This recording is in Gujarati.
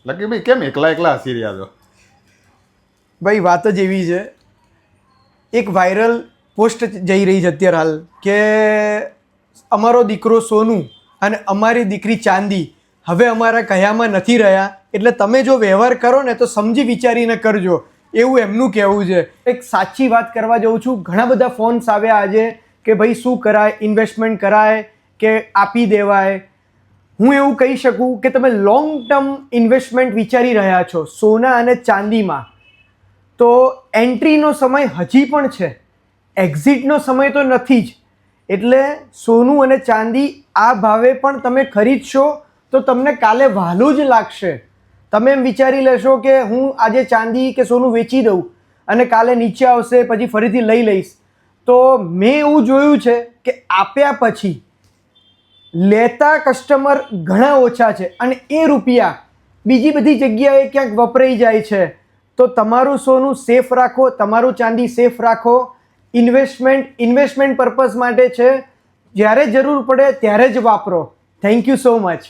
લકીભાઈ કેમ એકલા એકલા હસી રહ્યા છો? ભાઈ વાત જ એવી છે, એક વાયરલ પોસ્ટ જઈ રહી છે અત્યારે હાલ કે અમારો દીકરો સોનું અને અમારી દીકરી ચાંદી હવે અમારા કયામાં નથી રહ્યા, એટલે તમે જો વ્યવહાર કરો ને તો સમજી વિચારીને કરજો, એવું એમનું કહેવું છે. એક સાચી વાત કરવા જાઉં છું, ઘણા બધા ફોન્સ આવ્યા આજે કે ભાઈ શું કરાય, ઇન્વેસ્ટમેન્ટ કરાય કે આપી દેવાય. હું એવું કહી શકું કે તમે લોંગ ટર્મ ઇન્વેસ્ટમેન્ટ વિચારી રહ્યા છો સોના અને ચાંદીમાં, તો એન્ટ્રીનો સમય હજી પણ છે, એક્ઝિટનો સમય તો નથી જ. એટલે સોનું અને ચાંદી આ ભાવે પણ તમે ખરીદશો તો તમને કાલે વહાલું જ લાગશે. તમે એમ વિચારી લેશો કે હું આજે ચાંદી કે સોનું વેચી દઉં અને કાલે નીચે આવશે પછી ફરીથી લઈ લઈશ. તો મેં એવું જોયું છે કે આપ્યા પછી લેતા કસ્ટમર ઘણા ઓછા છે અને એ રૂપિયા બીજી બધી જગ્યાએ ક્યાંક વપરાઈ જાય છે. તો તમારું સોનું સેફ રાખો, તમારું ચાંદી સેફ રાખો. ઇન્વેસ્ટમેન્ટ પર્પઝ માટે છે, જ્યારે જરૂર પડે ત્યારે જ વાપરો. Thank you so much.